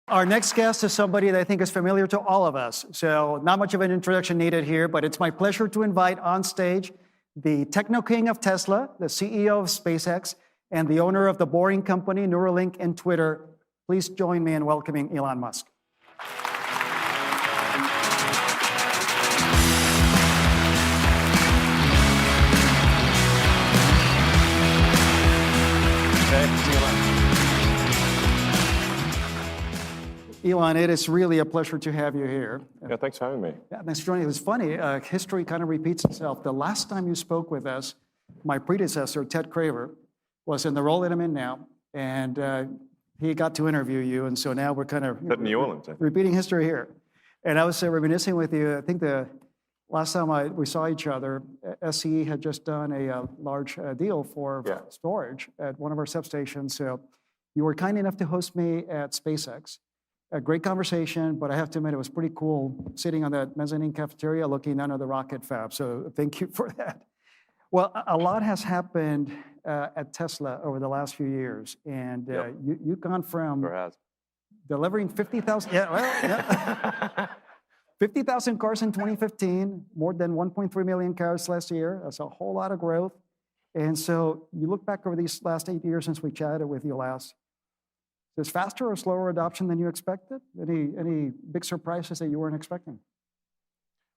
Our next guest is somebody that I think is familiar to all of us. So not much of an introduction needed here, but it's my pleasure to invite on stage the techno king of Tesla, the CEO of SpaceX, and the owner of the Boring Company, Neuralink, and Twitter. Please join me in welcoming Elon Musk. Elon, it is really a pleasure to have you here. Yeah, thanks for having me. Yeah, thanks for joining. It was funny. History kind of repeats itself. The last time you spoke with us, my predecessor, Ted Craver, was in the role that I'm in now, and he got to interview you, and so now we're kind of New Orleans, repeating history here. And I was reminiscing with you. I think the last time we saw each other, SCE had just done a large deal for storage at one of our substations. So you were kind enough to host me at SpaceX. A great conversation, but I have to admit, it was pretty cool sitting on that mezzanine cafeteria looking down at the rocket fab. So thank you for that. Well, a lot has happened at Tesla over the last few years. And you've gone from delivering 50,000, 50,000 cars in 2015, more than 1.3 million cars last year. That's a whole lot of growth. And so you look back over these last 8 years since we chatted with you last. Is faster or slower adoption than you expected? Any big surprises that you weren't expecting?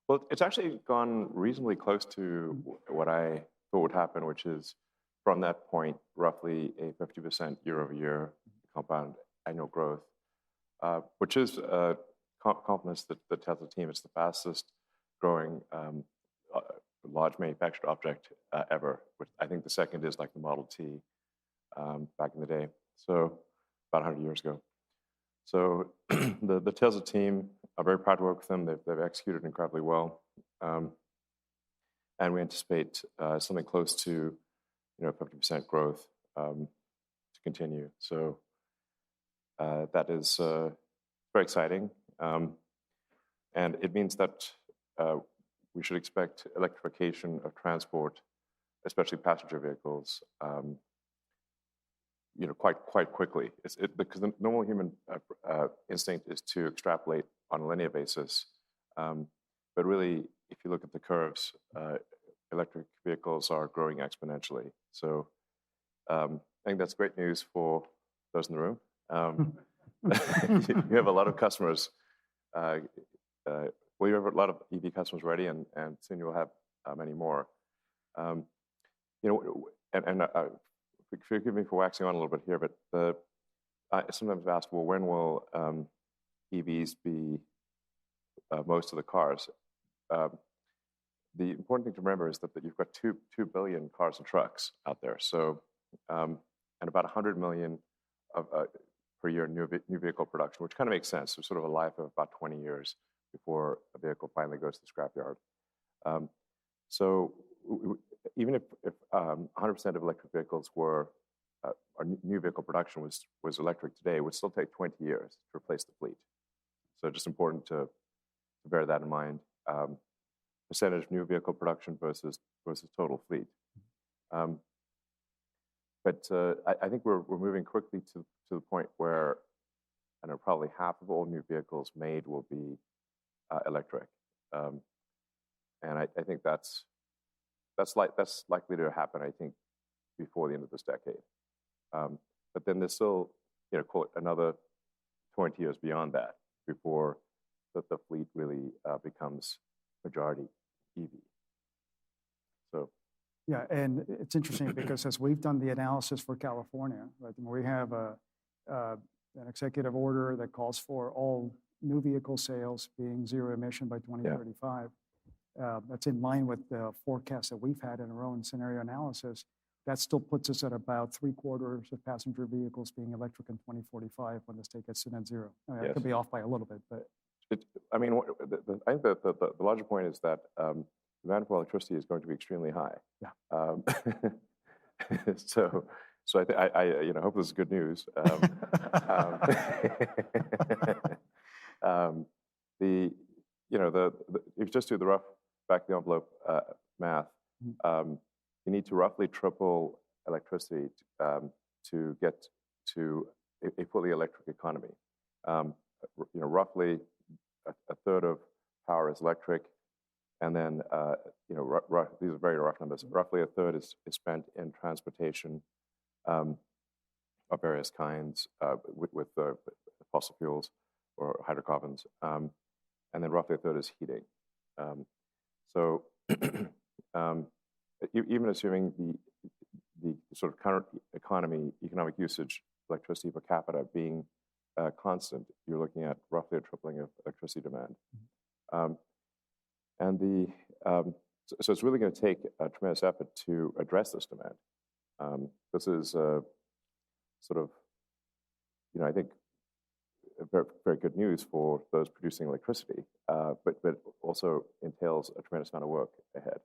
Well, it's actually gone reasonably close to what I thought would happen, which is from that point, roughly a 50% year-over-year compound annual growth, which is compliments the Tesla team. It's the fastest growing large manufactured object ever. Which I think the second is like the Model T back in the day. So about 100 years ago. So the Tesla team, I'm very proud to work with them. They've executed incredibly well. And we anticipate something close to 50% growth to continue. So that is very exciting. And it means that we should expect electrification of transport, especially passenger vehicles, quite quickly. Because the normal human instinct is to extrapolate on a linear basis. But really, if you look at the curves, electric vehicles are growing exponentially. So I think that's great news for those in the room. You have a lot of customers. You have a lot of EV customers ready, and soon you'll have many more. Forgive me for waxing on a little bit here, but I sometimes ask, well, when will EVs be most of the cars? The important thing to remember is that you've got 2 billion cars and trucks out there. So, and about 100 million per year new vehicle production, which kind of makes sense. There's sort of a life of about 20 years before a vehicle finally goes to the scrapyard. So even if 100% of electric vehicles were, or new vehicle production was electric today, it would still take 20 years to replace the fleet. So just important to bear that in mind. Percentage of new vehicle production versus total fleet. But I think we're moving quickly to the point where probably half of all new vehicles made will be electric. And I think that's likely to happen, I think, before the end of this decade. But then there's still, call it another 20 years beyond that before the fleet really becomes majority EV. So. Yeah, and it's interesting because as we've done the analysis for California, right, we have an executive order that calls for all new vehicle sales being zero emission by 2035. That's in line with the forecast that we've had in our own scenario analysis. That still puts us at about 3/4 of passenger vehicles being electric in 2045 when the state gets to net zero. It could be off by a little bit, but. I think the larger point is that demand for electricity is going to be extremely high. Yeah. So I hope this is good news. If you just do the rough back of the envelope math, you need to roughly triple electricity to get to a fully electric economy. roughly a third of power is electric, and then these are very rough numbers. Roughly a third is spent in transportation of various kinds with fossil fuels or hydrocarbons, and then roughly a third is heating. So even assuming the sort of current economic usage, electricity per capita being constant, you're looking at roughly a tripling of electricity demand. So it's really going to take a tremendous effort to address this demand. This is sort of, I think, very, very good news for those producing electricity, but also entails a tremendous amount of work ahead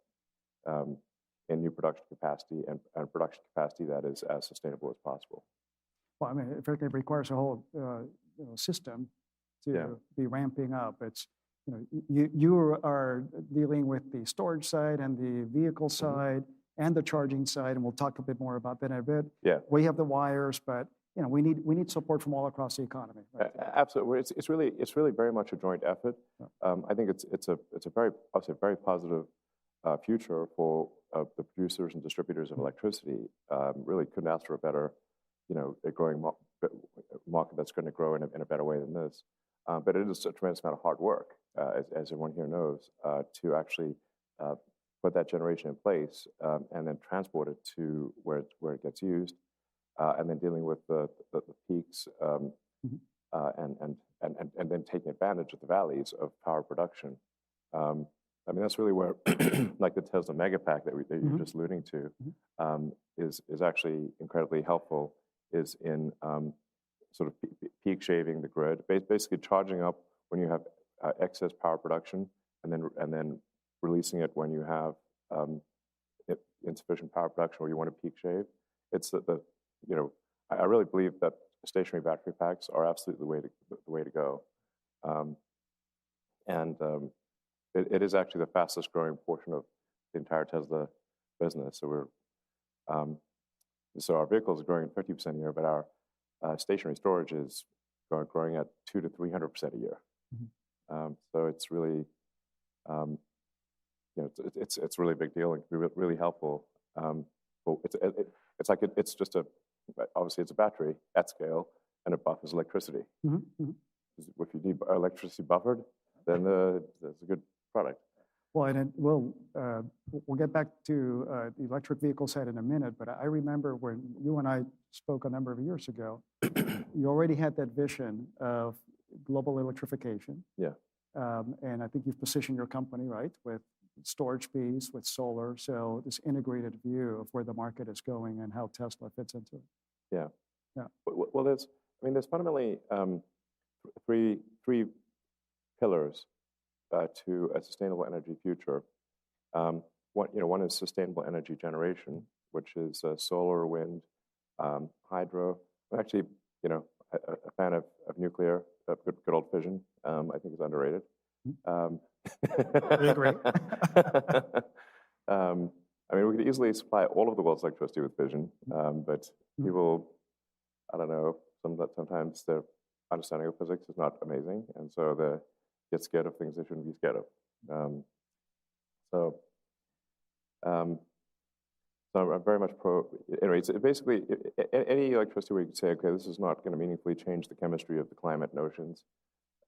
in new production capacity and production capacity that is as sustainable as possible. Well, I mean, it requires a whole system to be ramping up. It's you are dealing with the storage side and the vehicle side and the charging side, and we'll talk a bit more about that in a bit. Yeah, we have the wires, but we need support from all across the economy. Right? Absolutely, it's really very much a joint effort. Yeah. I think it's a very positive future for the producers and distributors of electricity. Really couldn't ask for a better, a growing market that's going to grow in a better way than this. But it is a tremendous amount of hard work, as everyone here knows, to actually put that generation in place and then transport it to where it gets used, and then dealing with the peaks and then taking advantage of the valleys of power production. I mean, that's really where, like the Tesla Megapack that you're just alluding to, is actually incredibly helpful. Is in sort of peak shaving the grid, basically charging up when you have excess power production, and then releasing it when you have insufficient power production or you want to peak shave. It's I really believe that stationary battery packs are absolutely the way to go, and it is actually the fastest growing portion of the entire Tesla business. So our vehicles are growing at 50% a year, but our stationary storage is growing at 200% to 300% a year. So it's really, it's really a big deal and can be really helpful. But it's just obviously it's a battery at scale, and it buffers electricity. If you need electricity buffered, then that's a good product. Well, and we'll get back to the electric vehicle side in a minute, but I remember when you and I spoke a number of years ago, you already had that vision of global electrification. Yeah. And I think you've positioned your company, right, with storage piece, with solar, so this integrated view of where the market is going and how Tesla fits into it. Yeah. Yeah. Well, there's fundamentally three pillars to a sustainable energy future. One is sustainable energy generation, which is solar, wind, hydro. I'm actually, a fan of nuclear, good old fission. I think it's underrated. I agree. I mean, we could easily supply all of the world's electricity with fission, but people, I don't know, sometimes their understanding of physics is not amazing, and so they get scared of things they shouldn't be scared of. So I'm very much pro. Anyway, it's basically any electricity where you can say, okay, this is not going to meaningfully change the chemistry of the climate and oceans,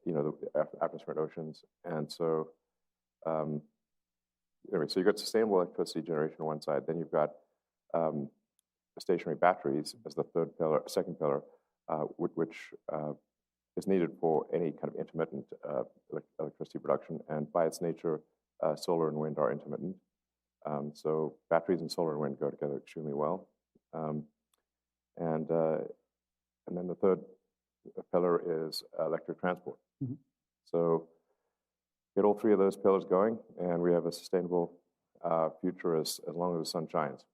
the atmosphere and oceans, and so anyway, so you've got sustainable electricity generation on one side, then you've got stationary batteries as the second pillar, which is needed for any kind of intermittent electricity production, and by its nature, solar and wind are intermittent. So batteries and solar and wind go together extremely well. And then the third pillar is electric transport. So get all three of those pillars going, and we have a sustainable future as long as the sun shines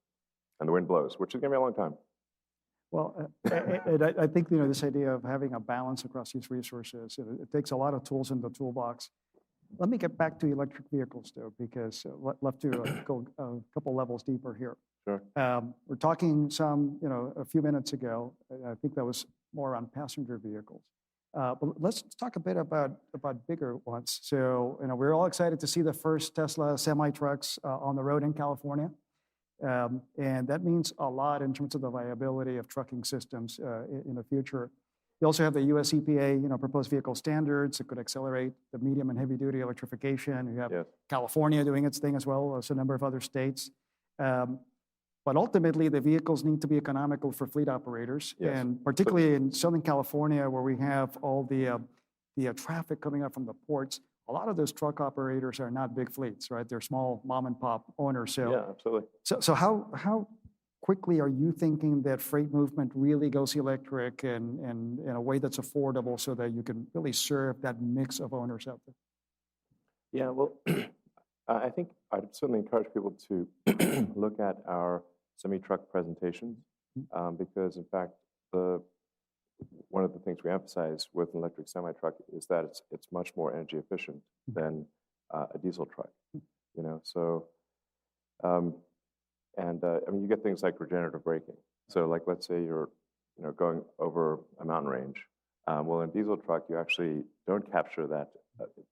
and the wind blows, which is going to be a long time. Well, I think this idea of having a balance across these resources, it takes a lot of tools in the toolbox. Let me get back to electric vehicles, though, because I'd love to go a couple levels deeper here. Sure. We're talking a few minutes ago, I think that was more on passenger vehicles. But let's talk a bit about bigger ones. So, we're all excited to see the first Tesla semi-trucks on the road in California. And that means a lot in terms of the viability of trucking systems in the future. You also have the US EPA, proposed vehicle standards that could accelerate the medium and heavy duty electrification. You have California doing its thing as well as a number of other states. But ultimately, the vehicles need to be economical for fleet operators, and particularly in Southern California, where we have all the traffic coming up from the ports. A lot of those truck operators are not big fleets, right? They're small mom and pop owners. So, yeah, absolutely. So how quickly are you thinking that freight movement really goes electric and in a way that's affordable so that you can really serve that mix of owners out there? Yeah, well, I think I'd certainly encourage people to look at our semi-truck presentations because, in fact, one of the things we emphasize with an electric semi-truck is that it's much more energy efficient than a diesel truck. So I mean, you get things like regenerative braking. So, like, let's say you're going over a mountain range. Well, in a diesel truck, you actually don't capture that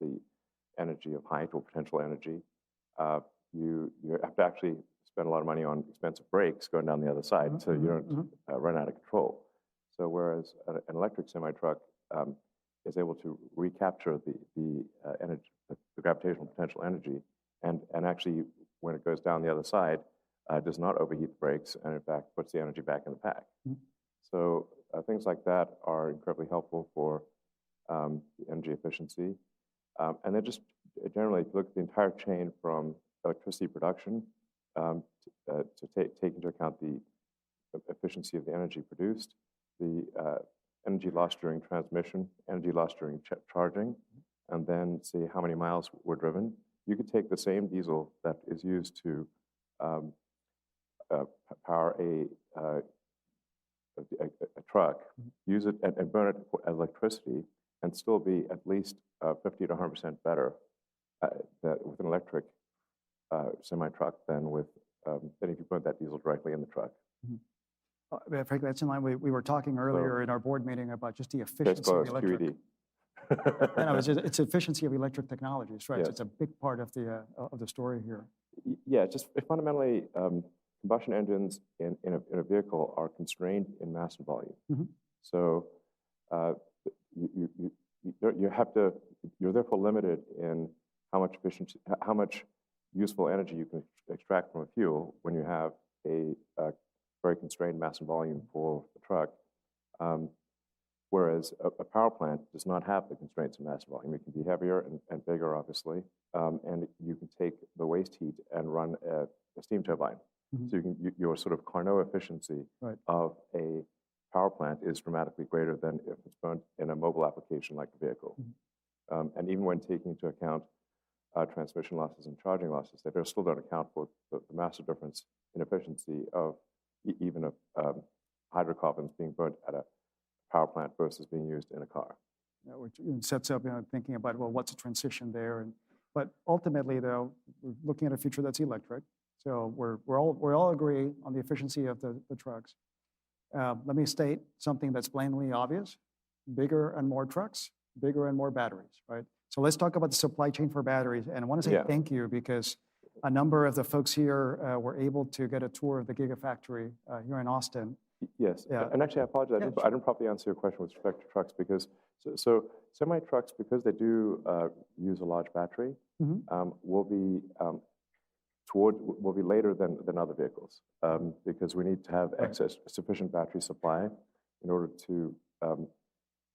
the energy of height or potential energy. You have to actually spend a lot of money on expensive brakes going down the other side, so you don't run out of control. So whereas an electric semi-truck is able to recapture the energy, the gravitational potential energy, and actually, when it goes down the other side, does not overheat the brakes, and in fact puts the energy back in the pack. So things like that are incredibly helpful for the energy efficiency. And then just generally, if you look at the entire chain from electricity production to take into account the efficiency of the energy produced, the energy lost during transmission, energy lost during charging, and then see how many miles were driven. You could take the same diesel that is used to power a truck, use it and burn it as electricity, and still be at least 50 to 100% better with an electric semi-truck than if you put that diesel directly in the truck. Frankly, that's in line. We were talking earlier in our board meeting about just the efficiency of electric. It's efficiency of electric technologies, right? Yes. So it's a big part of the story here. Yeah, just fundamentally, combustion engines in a vehicle are constrained in mass and volume. So you're therefore limited in how much useful energy you can extract from a fuel when you have a very constrained mass and volume for the truck. Whereas a power plant does not have the constraints of mass and volume. It can be heavier and bigger, obviously, and you can take the waste heat and run a steam turbine. So your sort of Carnot efficiency of a power plant is dramatically greater than if it's burned in a mobile application like a vehicle. And even when taking into account transmission losses and charging losses, they still don't account for the massive difference in efficiency of even hydrocarbons being burnt at a power plant versus being used in a car. Which sets up thinking about, well, what's the transition there? But ultimately, though, we're looking at a future that's electric. So we all agree on the efficiency of the trucks. Let me state something that's plainly obvious: bigger and more trucks, bigger and more batteries, right? So let's talk about the supply chain for batteries. And I want to say thank you because a number of the folks here were able to get a tour of the Gigafactory here in Austin. Yes, and actually, I apologize. I didn't properly answer your question with respect to trucks because so semi-trucks, because they do use a large battery, will be later than other vehicles because we need to have sufficient battery supply in order to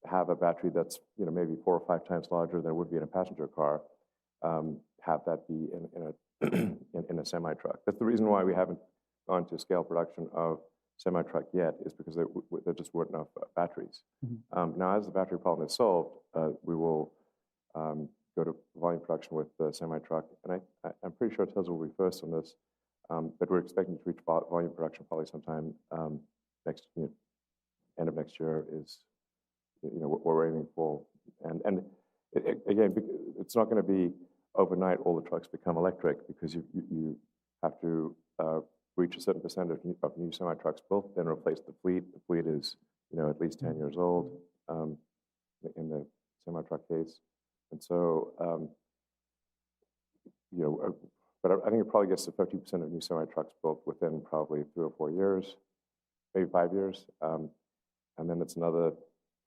have a battery that's maybe 4 or 5 times larger than it would be in a passenger car. Have that be in a semi-truck. That's the reason why we haven't gone to scale production of semi-truck yet, is because there just weren't enough batteries. Now, as the battery problem is solved, we will go to volume production with the semi-truck, and I'm pretty sure Tesla will be first on this, but we're expecting to reach volume production probably sometime end of next year is what we're aiming for. And again, it's not going to be overnight all the trucks become electric because you have to reach a certain percentage of new semi-trucks built, then replace the fleet. The fleet is at least 10 years old. in the semi-truck case. And so, but I think it probably gets to 50% of new semi-trucks built within probably 3 or 4 years, maybe 5 years. And then it's another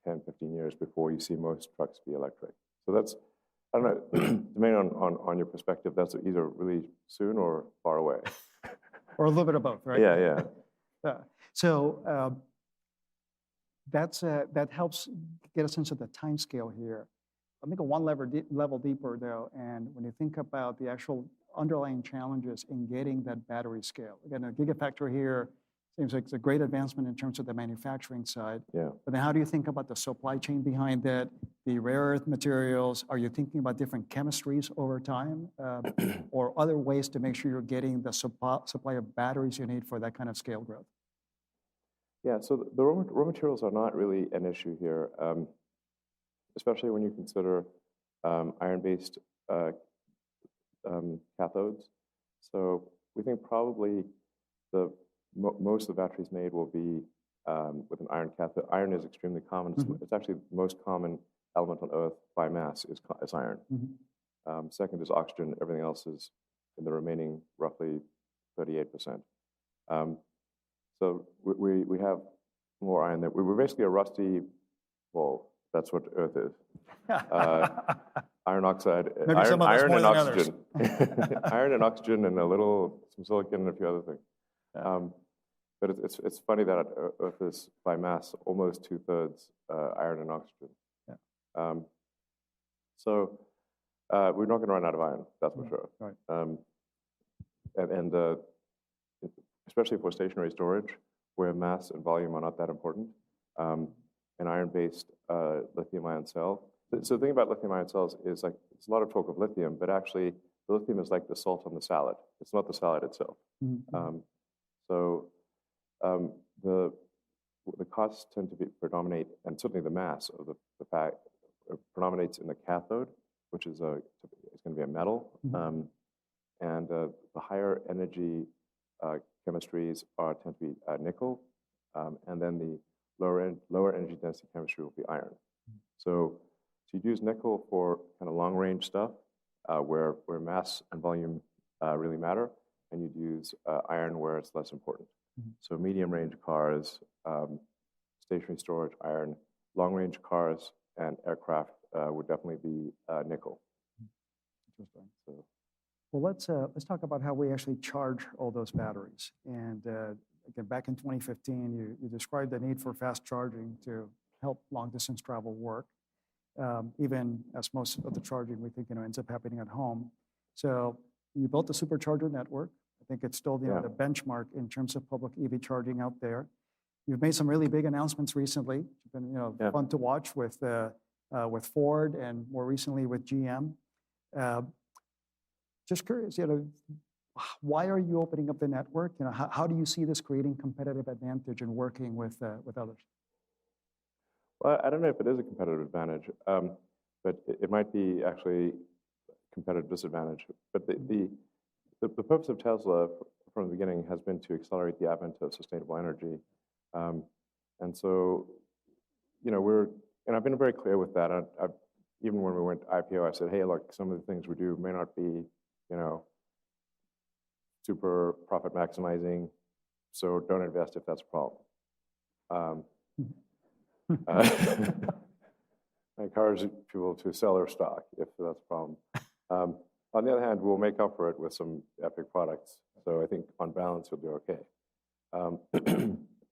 10, 15 years before you see most trucks be electric. So that's, I don't know, depending on your perspective, that's either really soon or far away. Or a little bit of both, right? Yeah. So that helps get a sense of the time scale here. Let me go one level deeper, though, and when you think about the actual underlying challenges in getting that battery scale. Again, a gigafactory here seems like it's a great advancement in terms of the manufacturing side. Yeah. But then how do you think about the supply chain behind that, the rare earth materials? Are you thinking about different chemistries over time or other ways to make sure you're getting the supply of batteries you need for that kind of scale growth? Yeah, so the raw materials are not really an issue here, especially when you consider iron-based cathodes. So we think probably most of the batteries made will be with an iron cathode. Iron is extremely common. It's actually the most common element on Earth by mass is iron. Second is oxygen. Everything else is in the remaining roughly 38%. So we have more iron there. We're basically a rusty ball. That's what Earth is. Iron oxide, iron and oxygen. Iron and oxygen and some silicon and a few other things. But it's funny that Earth is by mass almost 2/3 iron and oxygen. So we're not going to run out of iron, that's for sure. Right. And especially for stationary storage, where mass and volume are not that important, an iron-based lithium-ion cell. So the thing about lithium-ion cells is like it's a lot of talk of lithium, but actually the lithium is like the salt on the salad. It's not the salad itself. So the costs tend to predominate, and certainly the mass of the fact predominates in the cathode, which is it's going to be a metal, and the higher energy chemistries tend to be nickel, and then the lower energy density chemistry will be iron. So you'd use nickel for kind of long range stuff where mass and volume really matter, and you'd use iron where it's less important. So medium range cars, stationary storage, iron. Long range cars and aircraft would definitely be nickel. Interesting. So, well, let's talk about how we actually charge all those batteries. And again, back in 2015, you described the need for fast charging to help long distance travel work. Even as most of the charging we think ends up happening at home. So you built the supercharger network. I think it's still the benchmark in terms of public EV charging out there. You've made some really big announcements recently. It's been fun to watch with Ford and more recently with GM. Just curious, why are you opening up the network? How do you see this creating competitive advantage and working with others? Well, I don't know if it is a competitive advantage, but it might be actually a competitive disadvantage. But the purpose of Tesla from the beginning has been to accelerate the advent of sustainable energy. And so, I've been very clear with that. Even when we went IPO, I said, hey, look, some of the things we do may not be, super profit maximizing, so don't invest if that's a problem. I encourage people to sell their stock if that's a problem. On the other hand, we'll make up for it with some epic products. So I think on balance, we'll do okay.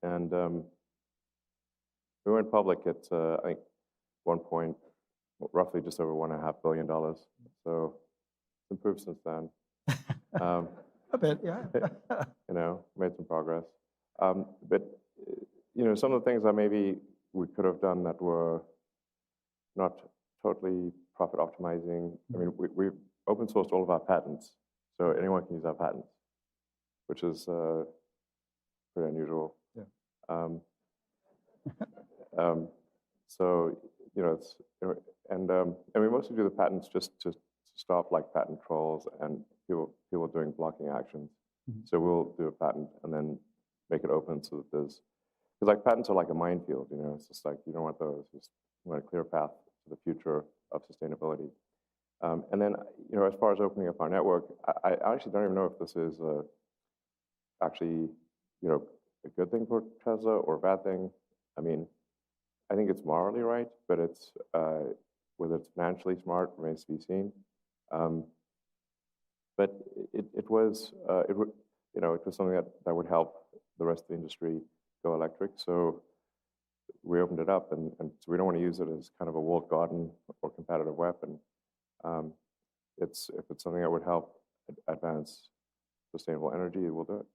And we went public at, I think, one point, roughly just over $1.5 billion. So it's improved since then. A bit, yeah. Made some progress. But, some of the things that maybe we could have done that were not totally profit optimizing. I mean, we open sourced all of our patents, so anyone can use our patents, which is pretty unusual. Yeah. So it's and we mostly do the patents just to stop like patent trolls and people doing blocking actions. So we'll do a patent and then make it open so that there's because like patents are like a minefield, you know, it's just like, you don't want those, you just want a clear path to the future of sustainability. And then, you know, as far as opening up our network, I actually don't even know if this is actually, you know, a good thing for Tesla or a bad thing. I mean, I think it's morally right, but it's whether it's financially smart remains to be seen. But it was you know, it was something that would help the rest of the industry go electric. So we opened it up, and so we don't want to use it as kind of a walled garden or competitive weapon. If it's something that would help advance sustainable energy, we'll do it.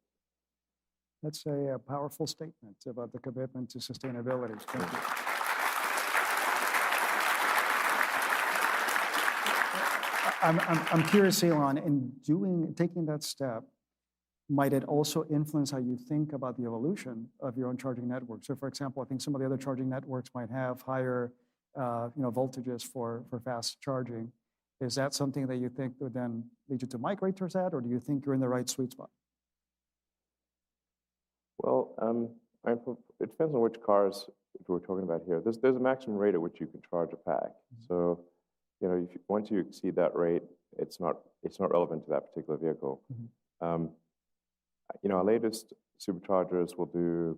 That's a powerful statement about the commitment to sustainability. Thank you. I'm curious, Elon, in taking that step, might it also influence how you think about the evolution of your own charging network? So, for example, I think some of the other charging networks might have higher, you know, voltages for fast charging. Is that something that you think would then lead you to migrate towards that, or do you think you're in the right sweet spot? Well, it depends on which cars we're talking about here. There's a maximum rate at which you can charge a pack. So, you know, once you exceed that rate, it's not relevant to that particular vehicle. You know, our latest superchargers will do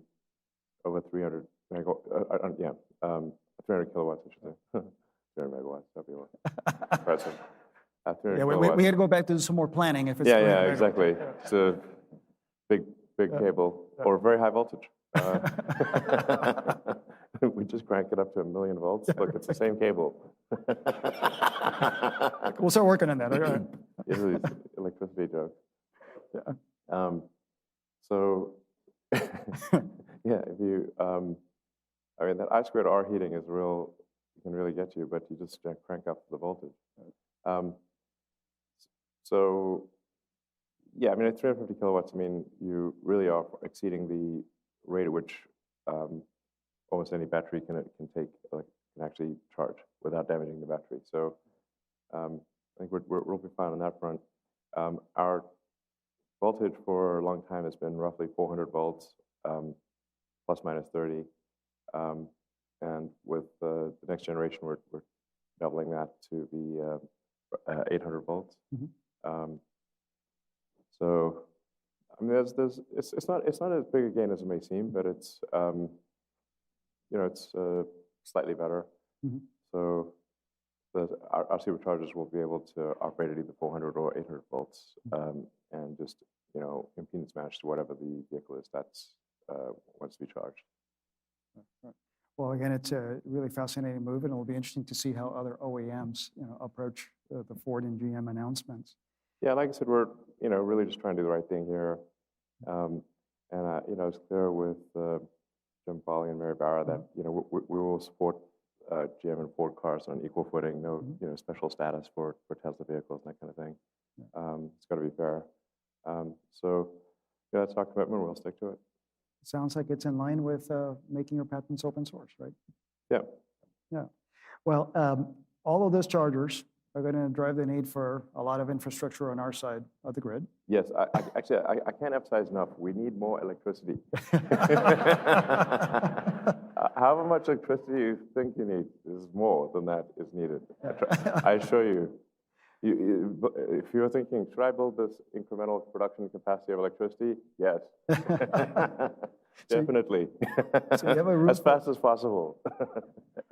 over 300 300 kilowatts, I should say. 300 megawatts, that'd be impressive. Yeah, we had to go back to some more planning if it's yeah, exactly. It's a big cable or very high voltage. We just crank it up to 1 million volts. Look, it's the same cable. We'll start working on that. Okay. It's an electricity joke. Yeah. So, yeah, if you, I mean, that I2R heating is real, it can really get you, but you just crank up the voltage. So, yeah, I mean, at 350 kilowatts, I mean, you really are exceeding the rate at which almost any battery can actually charge without damaging the battery. So, I think we'll be fine on that front. Our voltage for a long time has been roughly 400 volts, plus minus 30. And with the next generation, we're doubling that to be 800 volts. So, I mean, it's not as big a gain as it may seem, but it's you know, it's slightly better. So, our superchargers will be able to operate at either 400 or 800 volts, and just, you know, impedance match to whatever the vehicle is that's wants to be charged. Right. Well, again, it's a really fascinating move, and it'll be interesting to see how other OEMs, you know, approach the Ford and GM announcements. Yeah, like I said, we're, you know, really just trying to do the right thing here, and you know, it's clear with Jim Foley and Mary Barra that, you know, we will support GM and Ford cars on equal footing. No, you know, special status for Tesla vehicles and that kind of thing. It's got to be fair. So, yeah, that's our commitment. We'll stick to it. Sounds like it's in line with making your patents open source, right? Yeah. Yeah. Well, all of those chargers are going to drive the need for a lot of infrastructure on our side of the grid. Yes, actually, I can't emphasize enough. We need more electricity. However much electricity you think you need is more than that is needed. I assure you. If you're thinking, should I build this incremental production capacity of electricity? Yes. Definitely. So you have a room as fast as possible.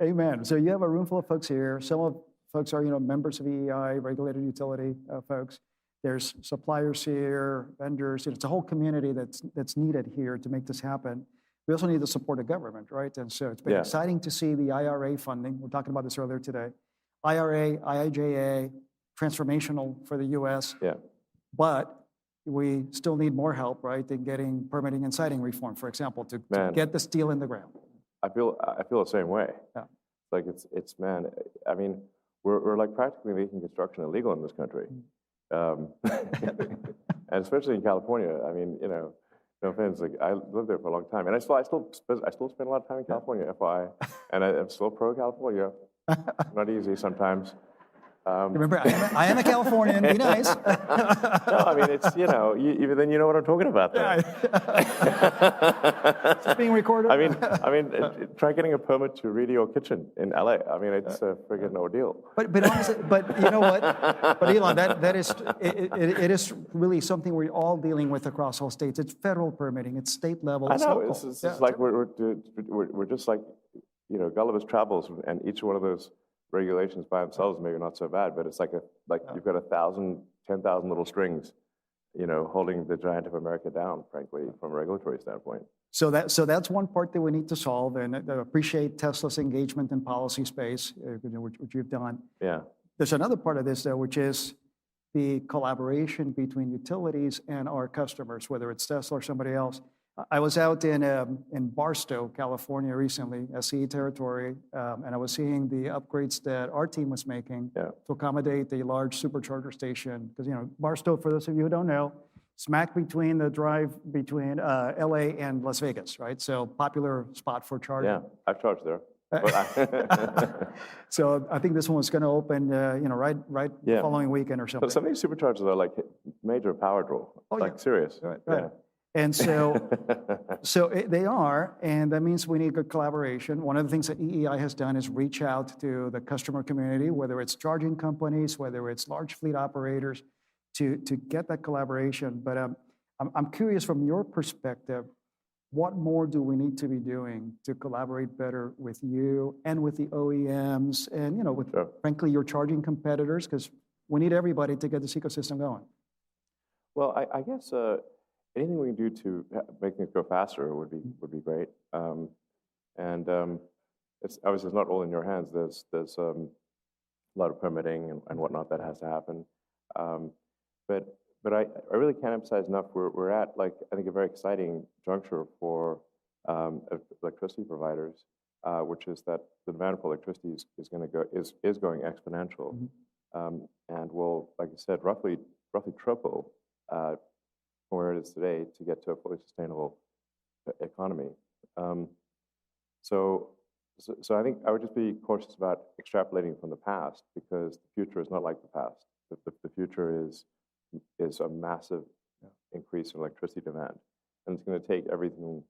Amen. So you have a room full of folks here. Some of folks are, you know, members of EEI, regulated utility folks. There's suppliers here, vendors. It's a whole community that's needed here to make this happen. We also need the support of government, right? And so it's been exciting to see the IRA funding. We're talking about this earlier today. IRA, IIJA, transformational for the U.S. Yeah. But we still need more help, right, in getting permitting and siting reform, for example, to get the steel in the ground. I feel the same way. Yeah. Like it's man. I mean, we're like practically making construction illegal in this country, and especially in California. I mean, you know, no offense. Like I lived there for a long time, and I still spend a lot of time in California, FYI, and I'm still pro California. Not easy sometimes. Remember, I am a Californian. Be nice. No, I mean, it's, even then you know what I'm talking about there. It's being recorded. I mean, try getting a permit to redo your kitchen in LA. I mean, it's a friggin' ordeal. But honestly, but you know what? But Elon, that is, it is really something we're all dealing with across all states. It's federal permitting, it's state level, it's local. It's like we're just like, Gulliver's Travels, and each one of those regulations by themselves maybe not so bad, but it's like you've got 10,000 little strings, holding the giant of America down, frankly, from a regulatory standpoint. So that's one part that we need to solve, and I appreciate Tesla's engagement in policy space, which you've done. Yeah. There's another part of this, though, which is the collaboration between utilities and our customers, whether it's Tesla or somebody else. I was out in Barstow, California recently, SCE territory, and I was seeing the upgrades that our team was making to accommodate the large supercharger station. Because, Barstow, for those of you who don't know, smack between the drive between LA and Las Vegas, right? So popular spot for charging. Yeah, I've charged there. So I think this one was going to open, right the following weekend or something. So some of these superchargers are like major power draw, serious. Right. Yeah. And so they are, and that means we need good collaboration. One of the things that EEI has done is reach out to the customer community, whether it's charging companies, whether it's large fleet operators, to get that collaboration. But I'm curious from your perspective, what more do we need to be doing to collaborate better with you and with the OEMs and, with, frankly, your charging competitors? Because we need everybody to get this ecosystem going. Well, I guess anything we can do to make things go faster would be great. It's obviously it's not all in your hands. There's a lot of permitting and whatnot that has to happen. But I really can't emphasize enough. We're at I think a very exciting juncture for electricity providers, which is that the demand for electricity is going exponential, and will, like I said, roughly triple from where it is today to get to a fully sustainable economy. So I think I would just be cautious about extrapolating from the past, because the future is not like the past. The future is a massive increase in electricity demand, and it's going to take everything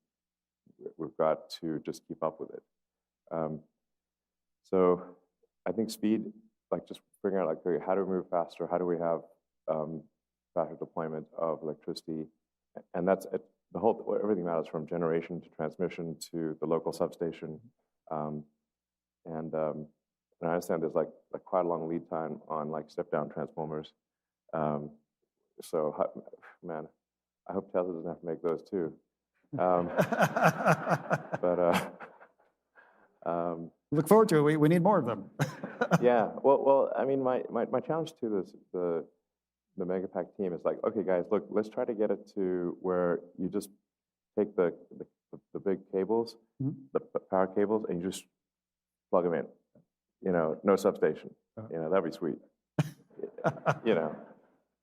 we've got to just keep up with it. So I think speed, just figuring out how do we move faster, how do we have faster deployment of electricity, and that's everything matters, from generation to transmission to the local substation, and I understand there's quite a long lead time on step down transformers. So, man, I hope Tesla doesn't have to make those too. Look forward to it. We need more of them. Yeah. Well, I mean, my challenge to the Megapack team is okay, guys, look, let's try to get it to where you just take the big cables, the power cables, and you just plug them in. No substation. That'd be sweet.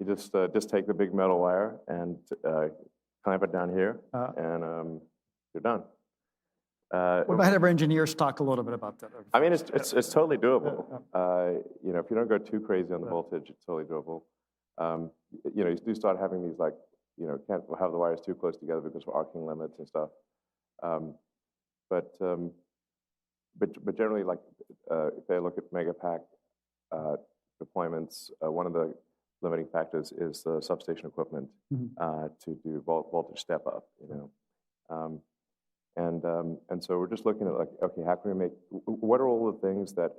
You just take the big metal wire and clamp it down here, and you're done. We might have our engineers talk a little bit about that. I mean, it's totally doable. If you don't go too crazy on the voltage, it's totally doable. You do start having these can't have the wires too close together because of arcing limits and stuff. But generally, if they look at Megapack deployments, one of the limiting factors is the substation equipment to do voltage step up. And so we're just looking at okay, how can we what are all the things that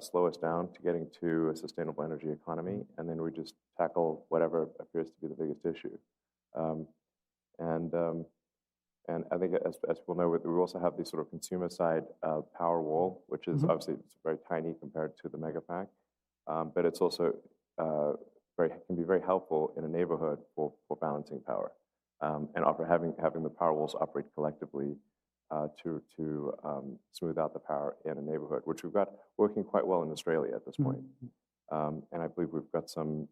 slow us down to getting to a sustainable energy economy, and then we just tackle whatever appears to be the biggest issue. And I think, as people know, we also have the sort of consumer side power wall, which is obviously it's very tiny compared to the Megapack, but it's also can be very helpful in a neighborhood for balancing power, and having the power walls operate collectively to smooth out the power in a neighborhood, which we've got working quite well in Australia at this point. And I believe we've got some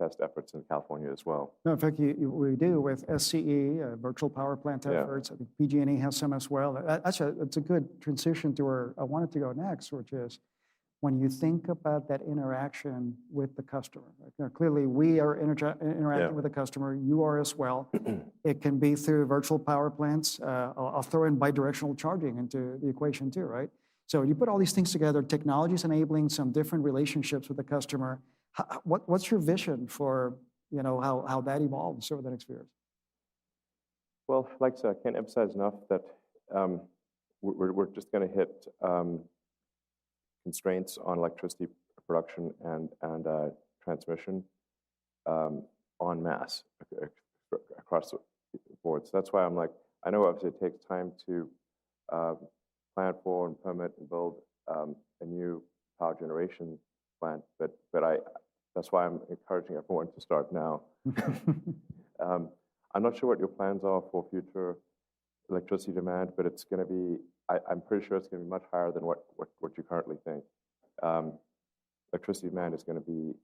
test efforts in California as well. No, in fact, we do with SCE, virtual power plant efforts. I think PG&E has some as well. That's a good transition to where I wanted to go next, which is when you think about that interaction with the customer. Now, clearly, we are interacting with the customer. You are as well. It can be through virtual power plants. I'll throw in bidirectional charging into the equation too, right? So you put all these things together, technology's enabling some different relationships with the customer. What's your vision for how that evolves over the next few years? Well, like I said, I can't emphasize enough that we're just going to hit constraints on electricity production and transmission en masse across the board. So that's why I'm like, I know obviously it takes time to plan for and permit and build a new power generation plant, but that's why I'm encouraging everyone to start now. I'm not sure what your plans are for future electricity demand, but it's going to be, I'm pretty sure it's going to be much higher than what you currently think. Electricity demand is going to be,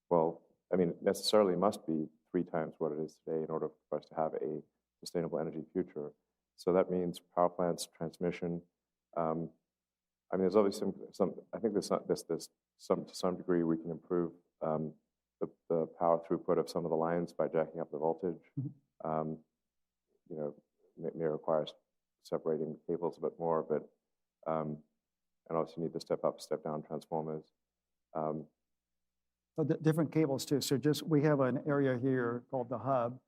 well, I mean, necessarily must be 3 times what it is today in order for us to have a sustainable energy future. So that means power plants, transmission. I mean, there's obviously some I think there's to some degree we can improve the power throughput of some of the lines by jacking up the voltage. May require separating cables a bit more, but and also you need the step up, step down transformers. So different cables too. So we have an area here called the Hub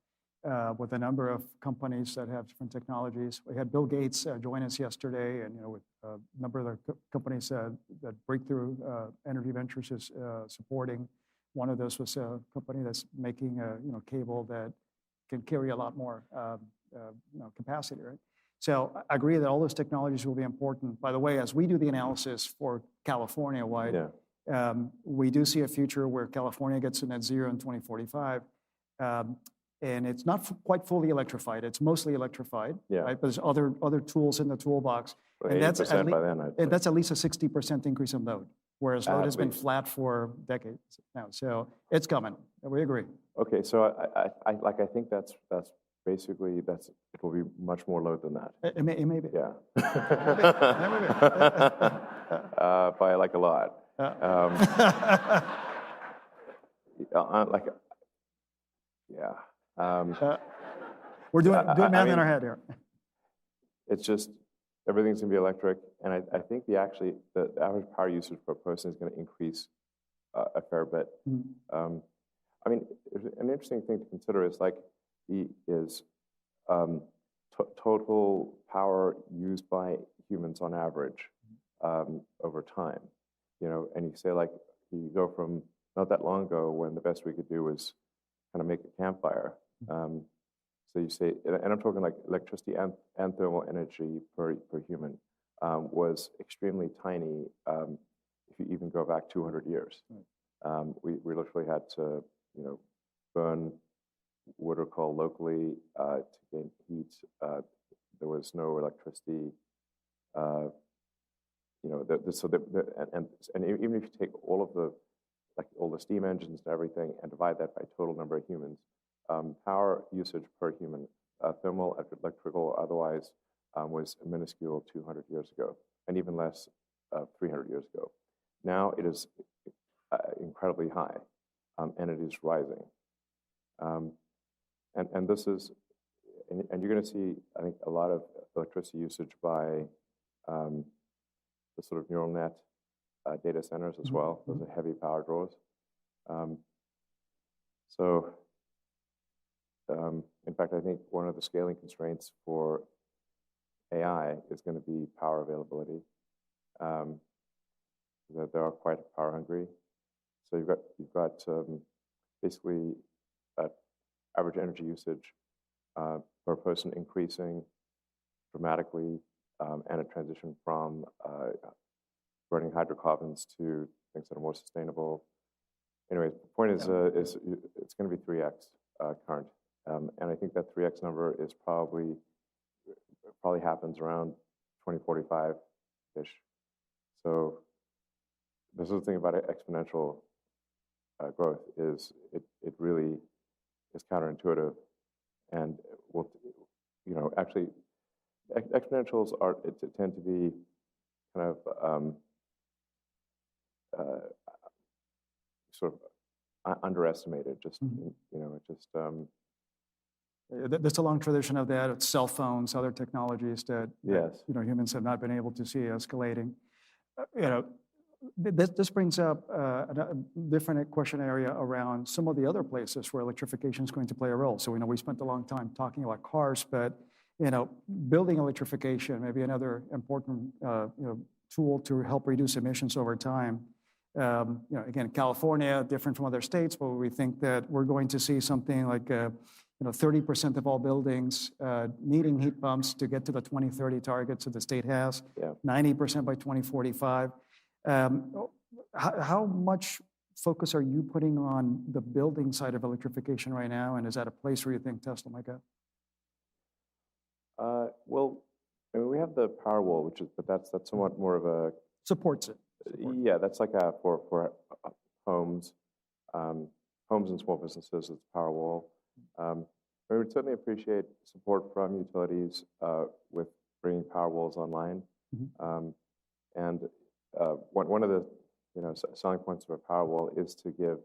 with a number of companies that have different technologies. We had Bill Gates join us yesterday, and with a number of the companies that Breakthrough Energy Ventures is supporting. One of those was a company that's making a cable that can carry a lot more capacity, right? So I agree that all those technologies will be important. By the way, as we do the analysis for California-wide, we do see a future where California gets to net zero in 2045. And it's not quite fully electrified. It's mostly electrified, right? But there's other tools in the toolbox. Well, and that's that's at least a 60% increase in load, whereas load has been flat for decades now. So it's coming. We agree. Okay, so I think that's basically it will be much more load than that. It may be. Yeah. It may be. By like a lot. We're doing math in our head here. It's just everything's gonna be electric, and I think the average power usage per person is going to increase a fair bit. I mean, an interesting thing to consider is total power used by humans on average over time. And you say you go from not that long ago when the best we could do was kind of make a campfire. So you say, and I'm talking like electricity and thermal energy per human was extremely tiny if you even go back 200 years. We literally had to, burn wood or coal locally to gain heat. There was no electricity. And even if you take all of all the steam engines and everything and divide that by total number of humans, power usage per human, thermal, electrical, or otherwise, was minuscule 200 years ago, and even less 300 years ago. Now it is incredibly high, and it is rising. And this is, and you're going to see, I think, a lot of electricity usage by the sort of neural net data centers as well. Those are heavy power draws. In fact, I think one of the scaling constraints for AI is going to be power availability. That they are quite power hungry. So you've got basically average energy usage per person increasing dramatically, and a transition from burning hydrocarbons to things that are more sustainable. Anyway, the point is it's going to be 3x current, and I think that 3x number is probably happens around 2045-ish. So this is the thing about exponential growth is it really is counterintuitive, and actually exponentials tend to be kind of sort of underestimated. Just it just There's a long tradition of that. It's cell phones, other technologies that yes, humans have not been able to see escalating. This brings up a different question area around some of the other places where electrification is going to play a role. So we spent a long time talking about cars, but building electrification may be another important tool to help reduce emissions over time. Again, California, different from other states, but we think that we're going to see something like 30% of all buildings needing heat pumps to get to the 2030 targets that the state has, 90% by 2045. How much focus are you putting on the building side of electrification right now, and is that a place where you think Tesla might go? Well, I mean, we have the Powerwall, but that's somewhat more of a Supports it. Yeah, that's like for homes, homes and small businesses. It's Powerwall. We would certainly appreciate support from utilities with bringing Powerwalls online. And one of the selling points of a Powerwall is to give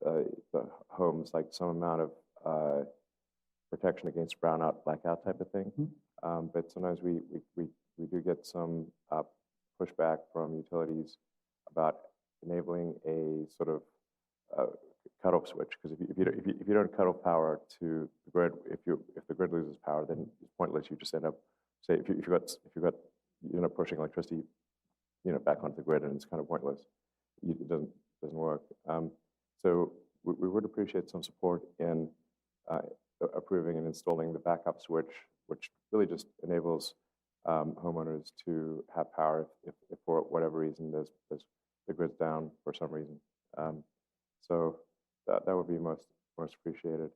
the homes like some amount of protection against brownout, blackout type of thing. But sometimes we do get some pushback from utilities about enabling a sort of cutoff switch, because if you don't cut off power to the grid, if the grid loses power, then it's pointless. You just end up, say, if you've got pushing electricity back onto the grid, and it's kind of pointless. It doesn't work. So we would appreciate some support in approving and installing the backup switch, which really just enables homeowners to have power if for whatever reason the grid's down for some reason. So that would be most appreciated.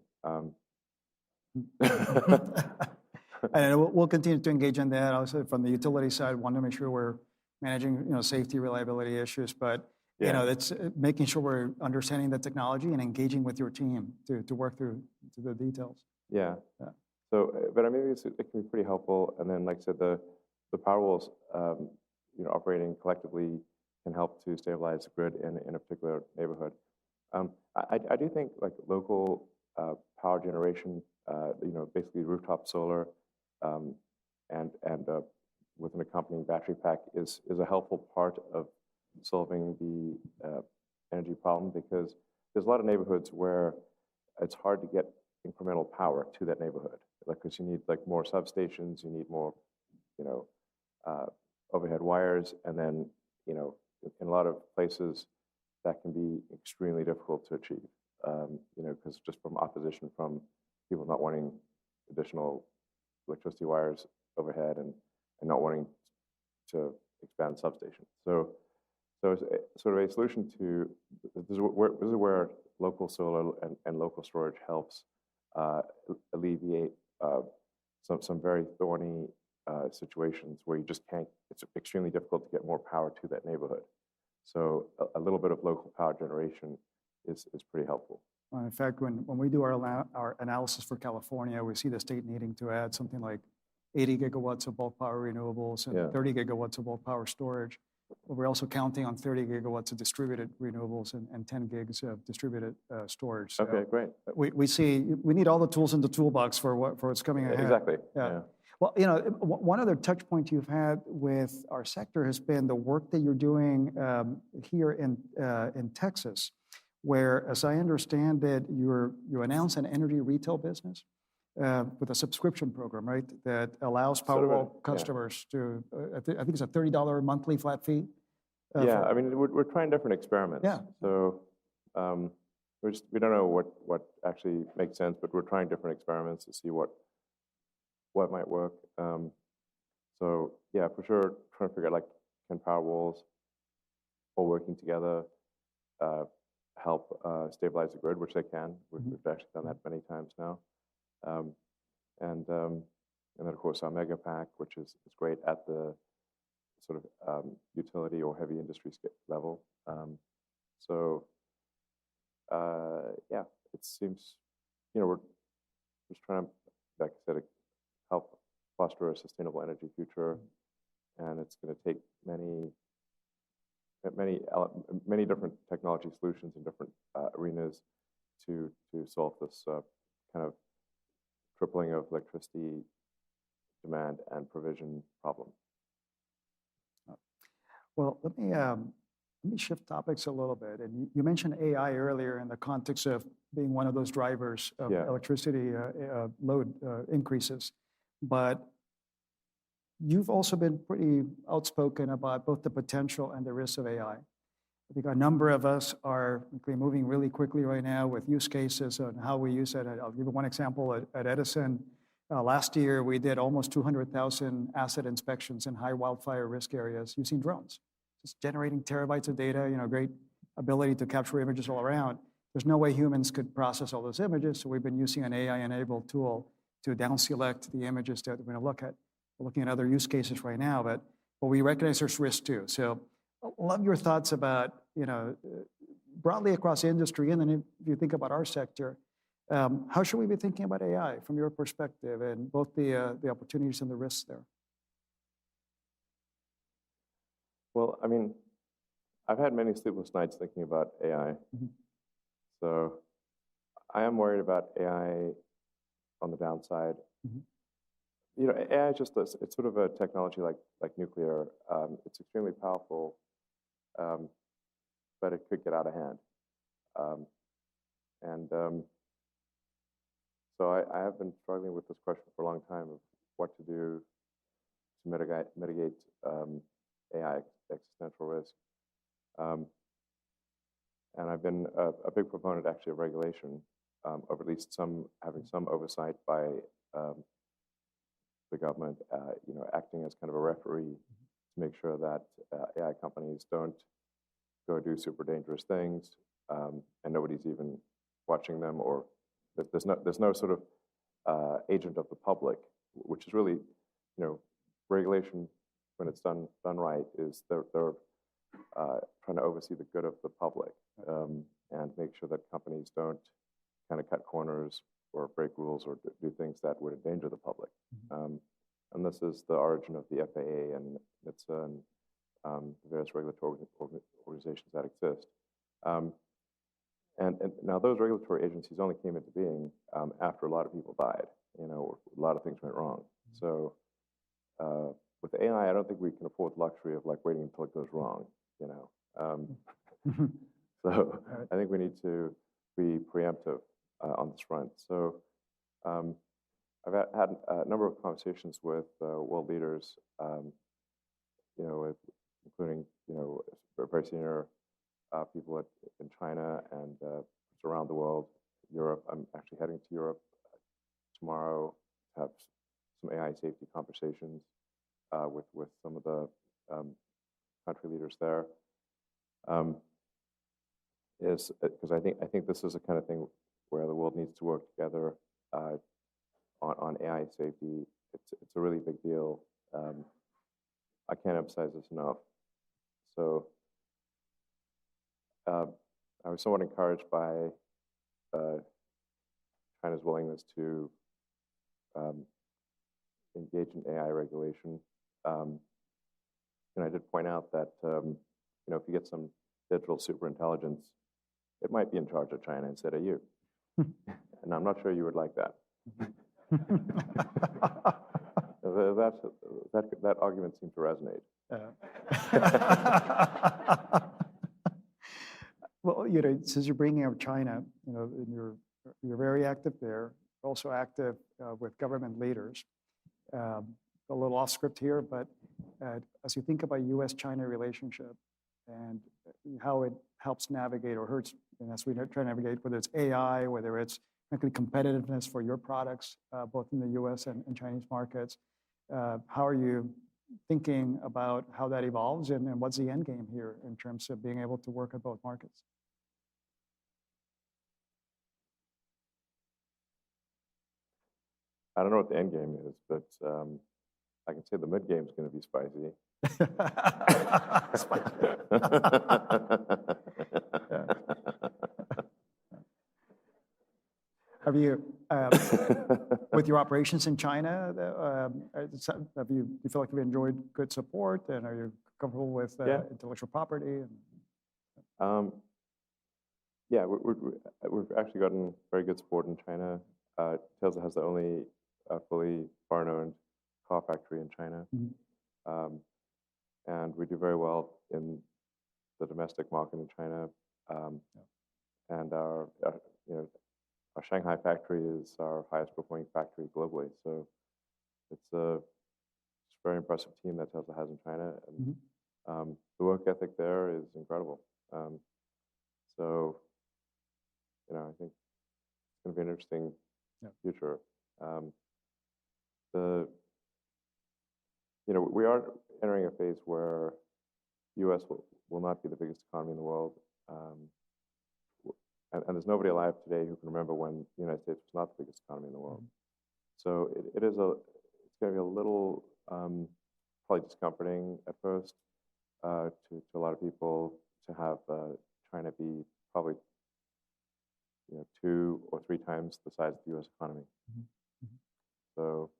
And we'll continue to engage in that. Also, from the utility side, want to make sure we're managing safety, reliability issues, but it's making sure we're understanding the technology and engaging with your team to work through to the details. Yeah. So, but I mean, it can be pretty helpful. And then, like I said, the Powerwalls, operating collectively can help to stabilize the grid in a particular neighborhood. I do think like local power generation, basically rooftop solar, and with an accompanying battery pack is a helpful part of solving the energy problem, because there's a lot of neighborhoods where it's hard to get incremental power to that neighborhood, because you need like more substations, you need more, overhead wires, and then, in a lot of places that can be extremely difficult to achieve, because just from opposition from people not wanting additional electricity wires overhead and not wanting to expand substations. So it's sort of a solution to this is where local solar and local storage helps alleviate some very thorny situations where you just can't. It's extremely difficult to get more power to that neighborhood. So a little bit of local power generation is pretty helpful. In fact, when we do our analysis for California, we see the state needing to add something like 80 gigawatts of bulk power renewables and 30 gigawatts of bulk power storage. But we're also counting on 30 gigawatts of distributed renewables and 10 gigs of distributed storage. So okay, great. We see we need all the tools in the toolbox for what's coming ahead. Exactly. Yeah. Well, one other touch point you've had with our sector has been the work that you're doing here in Texas, where, as I understand it, you announced an energy retail business with a subscription program, right? That allows Powerwall customers to, I think it's a $30 monthly flat fee. I mean, we're trying different experiments. Yeah. So we don't know what actually makes sense, but we're trying different experiments to see what might work. So yeah, for sure, trying to figure out, like, can Powerwalls all working together help stabilize the grid, which they can. We've actually done that many times now. And then of course our mega pack, which is great at the sort of utility or heavy industry level. So yeah, it seems we're just trying to, like I said, help foster a sustainable energy future, and it's going to take many many different technology solutions in different arenas to solve this kind of tripling of electricity demand and provision problem. Well, let me shift topics a little bit. And you mentioned AI earlier in the context of being one of those drivers of electricity load increases. But you've also been pretty outspoken about both the potential and the risks of AI. I think a number of us are moving really quickly right now with use cases on how we use it. I'll give you one example. At Edison, last year, we did almost 200,000 asset inspections in high wildfire risk areas using drones. Just generating terabytes of data, great ability to capture images all around. There's no way humans could process all those images, so we've been using an AI-enabled tool to down-select the images that we're going to look at. We're looking at other use cases right now, but we recognize there's risk too. So I'd love your thoughts about, broadly across industry, and then if you think about our sector, how should we be thinking about AI from your perspective and both the opportunities and the risks there? Well, I mean, I've had many sleepless nights thinking about AI. So I am worried about AI on the downside. AI is just it's sort of a technology like nuclear. It's extremely powerful, but it could get out of hand. So I have been struggling with this question for a long time of what to do to mitigate AI existential risk. And I've been a big proponent actually of regulation, of at least having some oversight by the government, acting as kind of a referee to make sure that AI companies don't go do super dangerous things, and nobody's even watching them, or there's no sort of agent of the public, which is really, regulation when it's done right is they're trying to oversee the good of the public and make sure that companies don't kind of cut corners or break rules or do things that would endanger the public. And this is the origin of the FAA and its various regulatory organizations that exist. And now those regulatory agencies only came into being after a lot of people died. A lot of things went wrong. So with AI, I don't think we can afford the luxury of waiting until it goes wrong. So I think we need to be preemptive on this front. So I've had a number of conversations with world leaders, including very senior people in China and around the world, Europe. I'm actually heading to Europe tomorrow to have some AI safety conversations with some of the country leaders there. Is because I think this is the kind of thing where the world needs to work together on AI safety. It's a really big deal. I can't emphasize this enough. So I was somewhat encouraged by China's willingness to engage in AI regulation. And I did point out that if you get some digital superintelligence, it might be in charge of China instead of you. And I'm not sure you would like that. That argument seemed to resonate. Well, since you're bringing up China, and you're very active there, also active with government leaders. A little off script here, but as you think about U.S.-China relationship and how it helps navigate or hurts, and as we try to navigate, whether it's AI, whether it's frankly competitiveness for your products, both in the U.S. and Chinese markets, how are you thinking about how that evolves and what's the end game here in terms of being able to work at both markets? I don't know what the end game is, but I can say the mid game is going to be spicy. Have you, with your operations in China, do you feel like you've enjoyed good support, and are you comfortable with intellectual property? Yeah, we've actually gotten very good support in China. Tesla has the only fully foreign-owned car factory in China, and we do very well in the domestic market in China. And our Shanghai factory is our highest performing factory globally. So it's a very impressive team that Tesla has in China, and the work ethic there is incredible. So, I think it's going to be an interesting future. We are entering a phase where the U.S. will not be the biggest economy in the world. And there's nobody alive today who can remember when the United States was not the biggest economy in the world. So it's going to be a little probably discomforting at first to a lot of people to have China be probably 2 or 3 times the size of the U.S. economy. So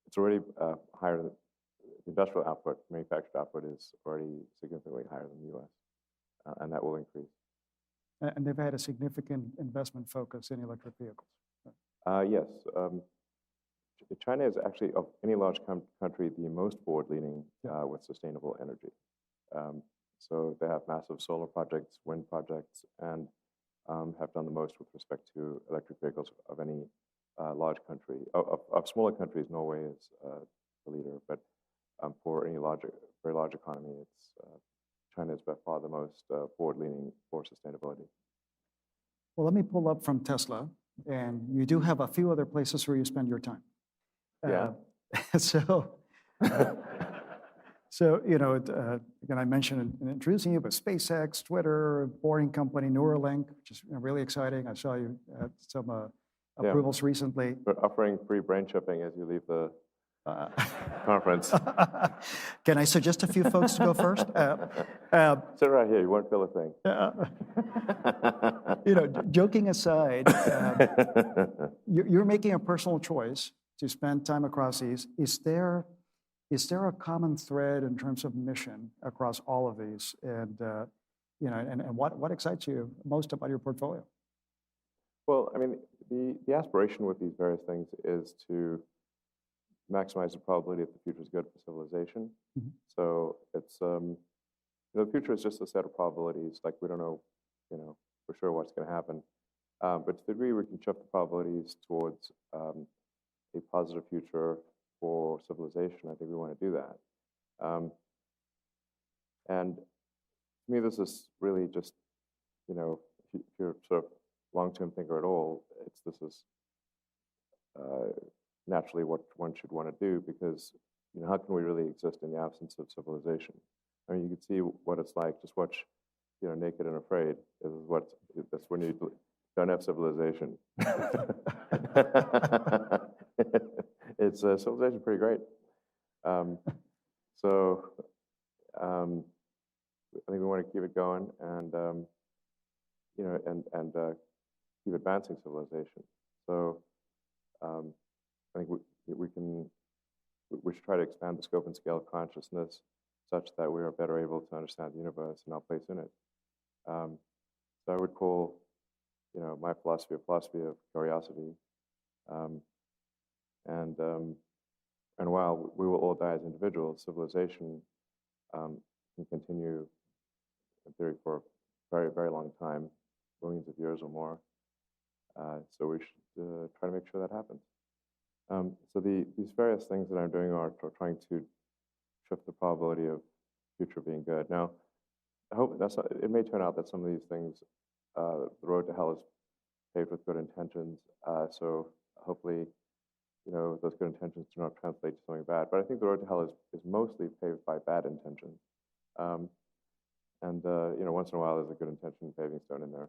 it's already higher than the industrial output, manufactured output is already significantly higher than the U.S., and that will increase. And they've had a significant investment focus in electric vehicles. Yes. China is actually, of any large country, the most forward-leaning with sustainable energy. So they have massive solar projects, wind projects, and have done the most with respect to electric vehicles of any large country. Of smaller countries, Norway is the leader, but for any very large economy, China is by far the most forward-leaning for sustainability. Well, let me pull up from Tesla, and you do have a few other places where you spend your time. Yeah. So again, I mentioned in introducing you, but SpaceX, Twitter, Boring Company, Neuralink, which is really exciting. I saw you had some approvals recently. We're offering free brain chipping as you leave the conference. Can I suggest a few folks to go first? Sit right here. You won't feel a thing. Joking aside, you're making a personal choice to spend time across these. Is there a common thread in terms of mission across all of these? And what excites you most about your portfolio? Well, I mean, the aspiration with these various things is to maximize the probability that the future is good for civilization. So it's the future is just a set of probabilities. Like we don't know, for sure what's going to happen. But to the degree we can shift the probabilities towards a positive future for civilization, I think we want to do that. And to me, this is really just, if you're sort of long-term thinker at all, this is naturally what one should want to do, because how can we really exist in the absence of civilization? I mean, you can see what it's like. Just watch, Naked and Afraid. That's when you don't have civilization. It's civilization pretty great. So I think we want to keep it going and keep advancing civilization. So I think we should try to expand the scope and scale of consciousness such that we are better able to understand the universe and our place in it. So I would call, my philosophy of curiosity. And while we will all die as individuals, civilization can continue, in theory, for a very, very long time, millions of years or more. So we should try to make sure that happens. So these various things that I'm doing are trying to shift the probability of the future being good. Now, I hope it may turn out that some of these things, the road to hell is paved with good intentions. So hopefully, those good intentions do not translate to something bad. But I think the road to hell is mostly paved by bad intentions. Once in a while, there's a good intention paving stone in there.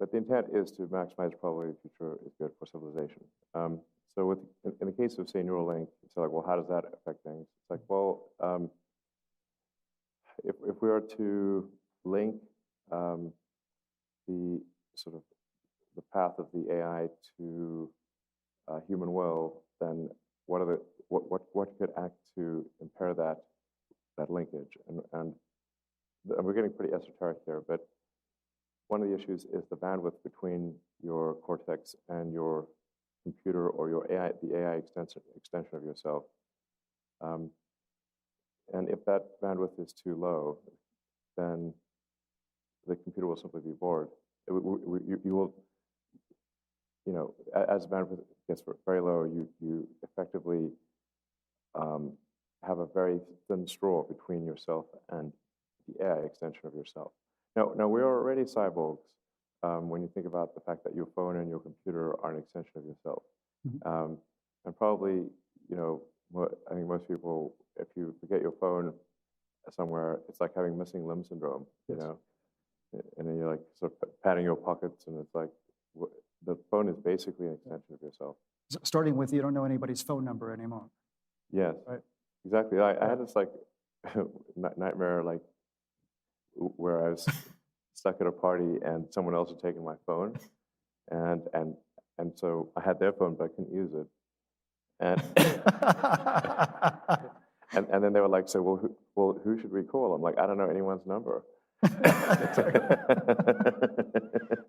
But the intent is to maximize the probability the future is good for civilization. So in the case of, say, Neuralink, it's like, well, how does that affect things? It's like, well, if we are to link the sort of the path of the AI to human will, then what could act to impair that linkage? And we're getting pretty esoteric here, but one of the issues is the bandwidth between your cortex and your computer or your AI, the AI extension of yourself. And if that bandwidth is too low, then the computer will simply be bored. You will, as the bandwidth gets very low, you effectively have a very thin straw between yourself and the AI extension of yourself. Now we're already cyborgs when you think about the fact that your phone and your computer are an extension of yourself. Mm-hmm. And probably, I think most people, if you forget your phone somewhere, it's like having missing limb syndrome, yes. And then you're like sort of patting your pockets, and it's like the phone is basically an extension of yourself. Starting with, you don't know anybody's phone number anymore. Yes, right. Exactly. I had this like nightmare, like where I was stuck at a party and someone else had taken my phone, and so I had their phone, but I couldn't use it. And and then they were like, "So, who should we call?" I'm like, "I don't know anyone's number."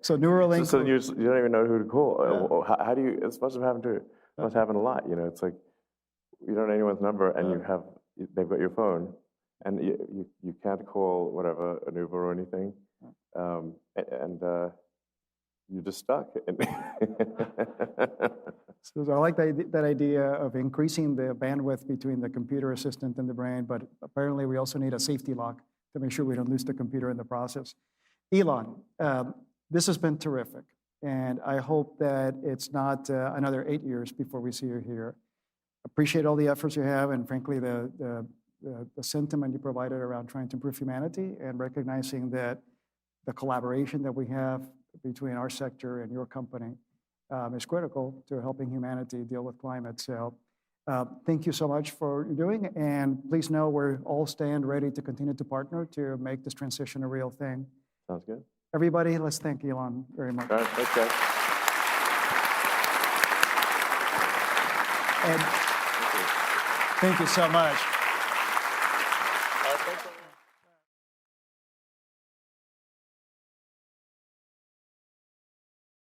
So Neuralink. So you don't even know who to call. Yeah. How do you? It must have happened must happen a lot. It's like you don't know anyone's number, and they've got your phone, and you can't call whatever an Uber or anything, and you're just stuck. So I like that idea of increasing the bandwidth between the computer assistant and the brain, but apparently we also need a safety lock to make sure we don't lose the computer in the process. Elon, this has been terrific, and I hope that it's not another 8 years before we see you here. Appreciate all the efforts you have, and frankly, the sentiment you provided around trying to improve humanity and recognizing that the collaboration that we have between our sector and your company is critical to helping humanity deal with climate. So thank you so much for doing, and please know we all stand ready to continue to partner to make this transition a real thing. Sounds good. Everybody, let's thank Elon very much. All right, thanks, guys. And thank you so much.